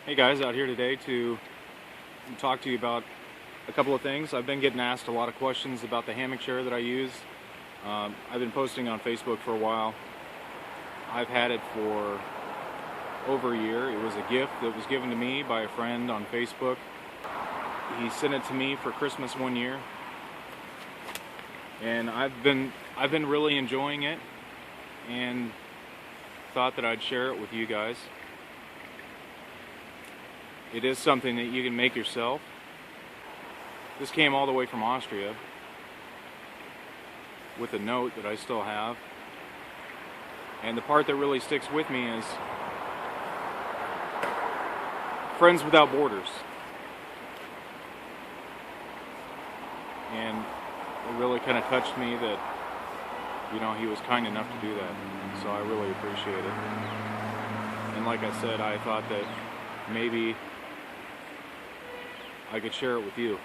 Hey guys, out here today to talk to you about a couple of things. I've been getting asked a lot of questions about the hammock chair that I use. I've been posting on Facebook for a while. I've had it for over a year. It was a gift that was given to me by a friend on Facebook. He sent it to me for Christmas one year, and I've been really enjoying it, and thought that I'd share it with you guys. It is something that you can make yourself. This came all the way from Austria with a note that I still have. And the part that really sticks with me is Friends Without Borders. And it really kind of touched me that, he was kind enough to do that. So I really appreciate it. And like I said, I thought that maybe I could share it with you.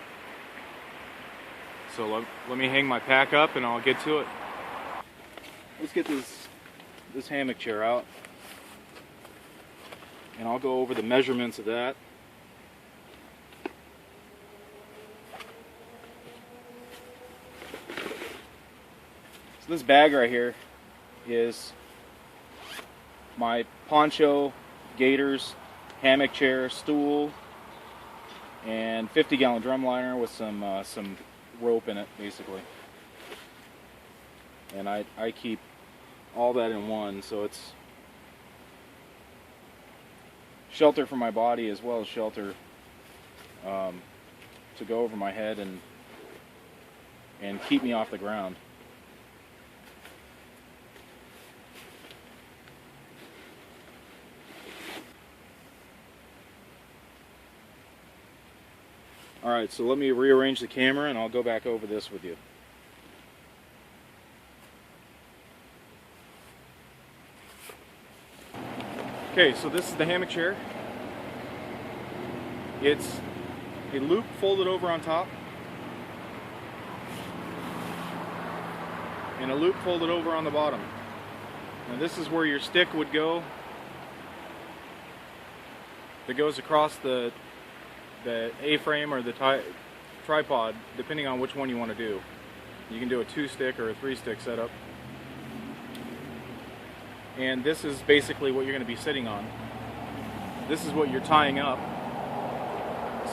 So let me hang my pack up and I'll get to it. Let's get this hammock chair out, and I'll go over the measurements of that. So this bag right here is my poncho, gaiters, hammock chair, stool, and 50-gallon drum liner with some rope in it, basically. And I keep all that in one, so it's shelter for my body as well as shelter to go over my head and keep me off the ground. Alright, so let me rearrange the camera and I'll go back over this with you. Okay, so this is the hammock chair. It's a loop folded over on top and a loop folded over on the bottom. Now this is where your stick would go, that goes across the A-frame or the tripod, depending on which one you want to do. You can do a 2-stick or a 3-stick setup. And this is basically what you're going to be sitting on. This is what you're tying up.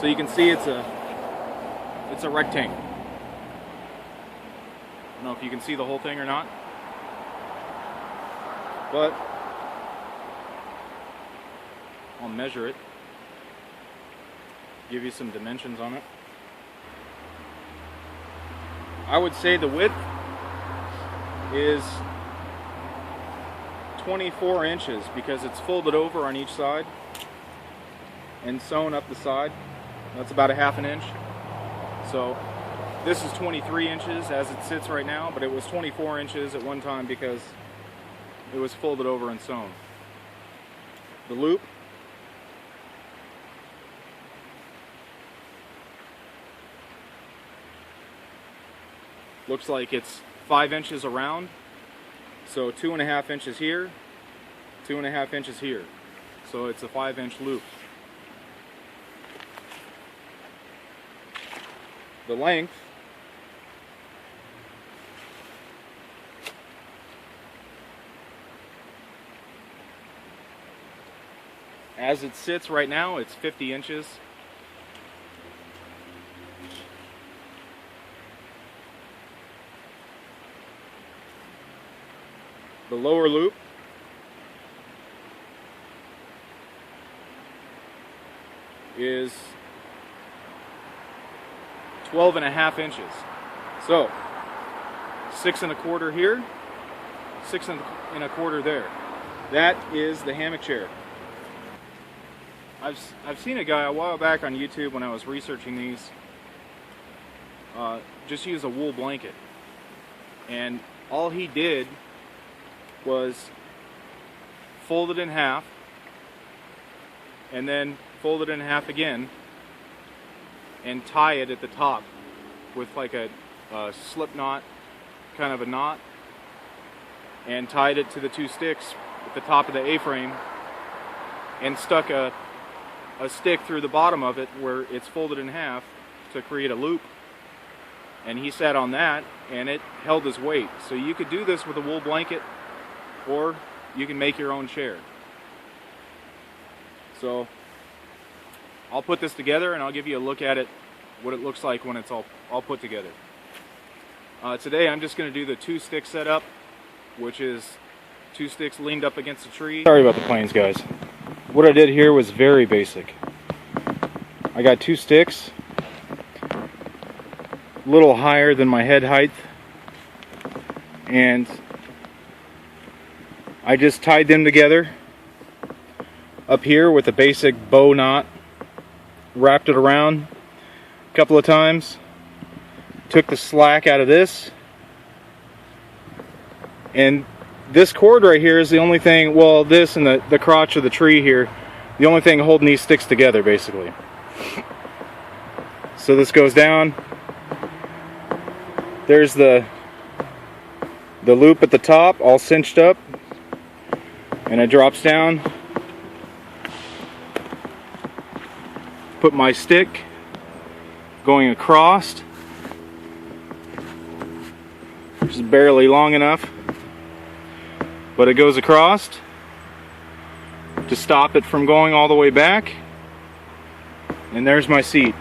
So you can see it's a rectangle. I don't know if you can see the whole thing or not, but I'll measure it. Give you some dimensions on it. I would say the width is 24 inches because it's folded over on each side and sewn up the side. That's about a ½ inch. So this is 23 inches as it sits right now, but it was 24 inches at one time because it was folded over and sewn. The loop looks like it's 5 inches around, so 2½ inches here, 2½ inches here. So it's a 5-inch loop. The length as it sits right now, it's 50 inches. The lower loop is 12½ inches. So 6 1/4 here, 6 1/4 there. That is the hammock chair. I've seen a guy a while back on YouTube when I was researching these just use a wool blanket, and all he did was fold it in half and then fold it in half again and tie it at the top with like a slip knot, kind of a knot, and tied it to the 2 sticks at the top of the A-frame and stuck a a stick through the bottom of it where it's folded in half to create a loop, and he sat on that and it held his weight. So you could do this with a wool blanket, or you can make your own chair. So I'll put this together and I'll give you a look at it, what it looks like when it's all put together. Today I'm just going to do the 2-stick setup, which is 2 sticks leaned up against a tree. Sorry about the planes, guys. What I did here was very basic. I got 2 sticks, a little higher than my head height, and I just tied them together up here with a basic bow knot, wrapped it around a couple of times, took the slack out of this, and this cord right here is the only thing, well, this and the crotch of the tree here, the only thing holding these sticks together, basically. So this goes down. There's the loop at the top, all cinched up, and it drops down. Put my stick going across, which is barely long enough, but it goes across to stop it from going all the way back. And there's my seat.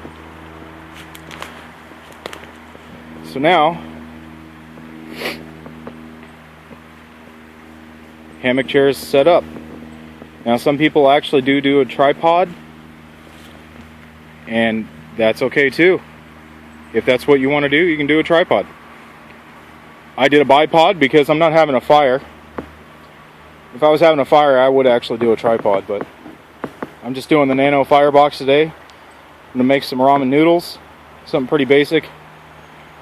So now, hammock chair is set up. Now some people actually do a tripod, and that's okay too. If that's what you want to do, you can do a tripod. I did a bipod because I'm not having a fire. If I was having a fire, I would actually do a tripod, but I'm just doing the nano firebox today. I'm gonna make some ramen noodles, something pretty basic,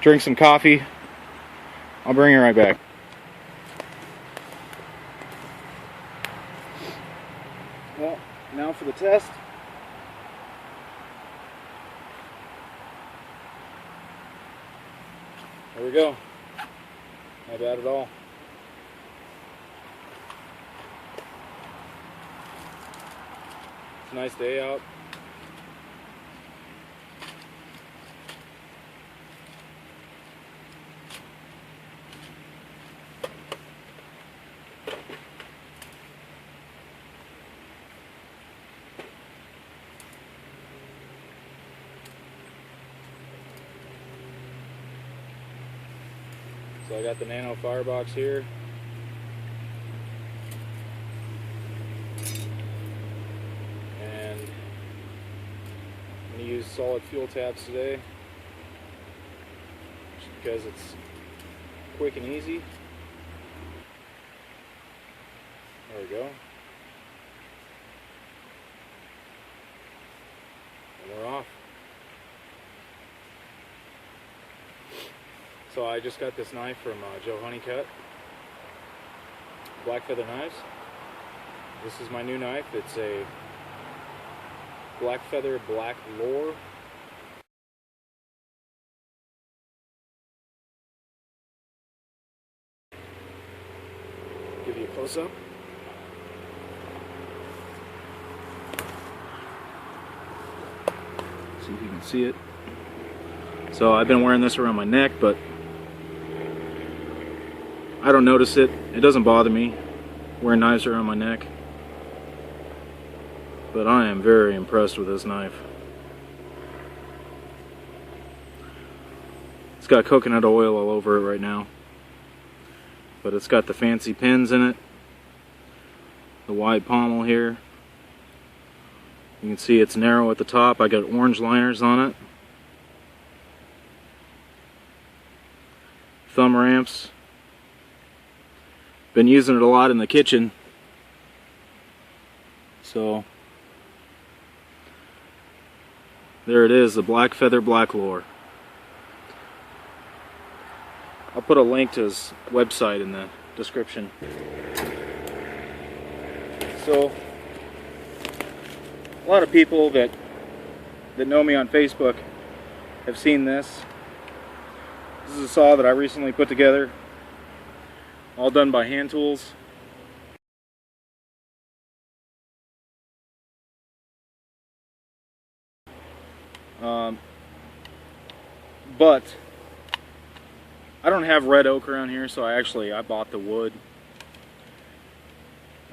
drink some coffee. I'll bring you right back. Well, now for the test. There we go. Not bad at all. It's a nice day out. So I got the nano firebox here. And I'm going to use solid fuel tabs today, just because it's quick and easy. There we go. And we're off. So I just got this knife from Joe Honeycutt, Blackfeather Knives. This is my new knife. It's a Blackfeather Blacklore. Give you a close-up. See if you can see it. So I've been wearing this around my neck, but I don't notice it. It doesn't bother me wearing knives around my neck. But I am very impressed with this knife. It's got coconut oil all over it right now. But it's got the fancy pins in it. The wide pommel here. You can see it's narrow at the top. I got orange liners on it. Thumb ramps. Been using it a lot in the kitchen, so there it is, the Blackfeather Blacklore. I'll put a link to his website in the description. So a lot of people that know me on Facebook have seen this. This is a saw that I recently put together, all done by hand tools. But I don't have red oak around here, so I bought the wood.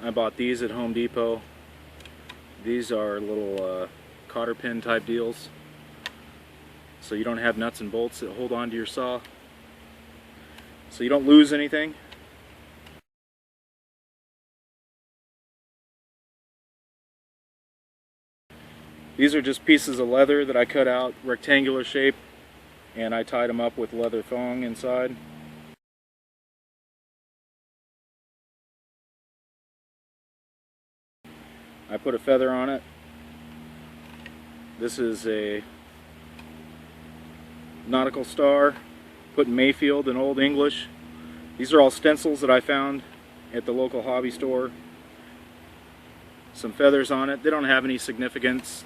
I bought these at Home Depot. These are little cotter pin type deals, so you don't have nuts and bolts that hold on to your saw, so you don't lose anything. These are just pieces of leather that I cut out rectangular shape, and I tied them up with leather thong inside. I put a feather on it. This is a nautical star, put in Mayfield in Old English. These are all stencils that I found at the local hobby store. Some feathers on it. They don't have any significance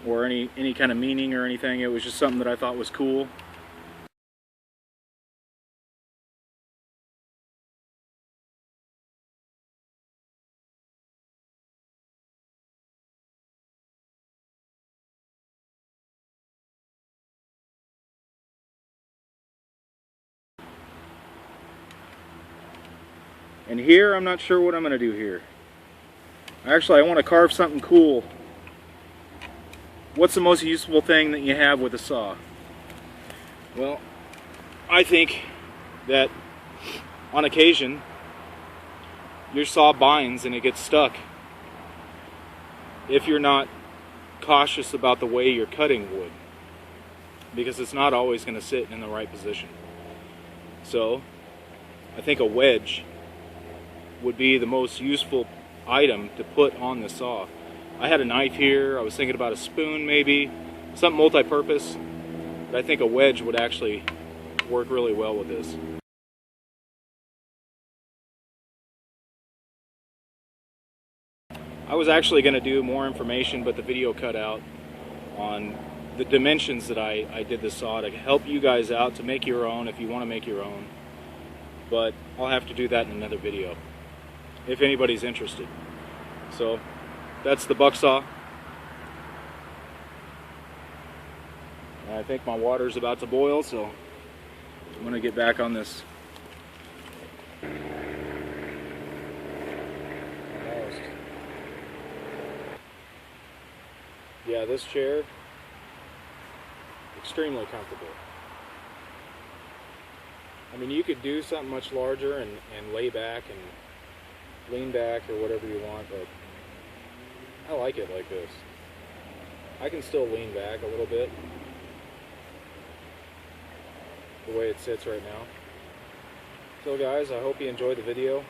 or any kind of meaning or anything. It was just something that I thought was cool. And here, I'm not sure what I'm going to do here. Actually, I want to carve something cool. What's the most useful thing that you have with a saw? Well, I think that on occasion, your saw binds and it gets stuck if you're not cautious about the way you're cutting wood, because it's not always going to sit in the right position. So, I think a wedge would be the most useful item to put on the saw. I had a knife here. I was thinking about a spoon, maybe something multi-purpose, but I think a wedge would actually work really well with this. I was actually going to do more information, but the video cut out on the dimensions that I did the saw to help you guys out to make your own if you want to make your own. But I'll have to do that in another video if anybody's interested. So that's the bucksaw. And I think my water's about to boil, so I'm going to get back on this. Almost. Yeah, this chair, extremely comfortable. I mean, you could do something much larger and lay back and lean back or whatever you want, but I like it like this. I can still lean back a little bit the way it sits right now. So guys, I hope you enjoyed the video.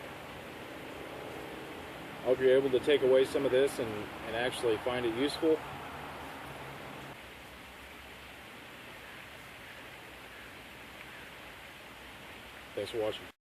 I hope you're able to take away some of this and actually find it useful. Thanks for watching.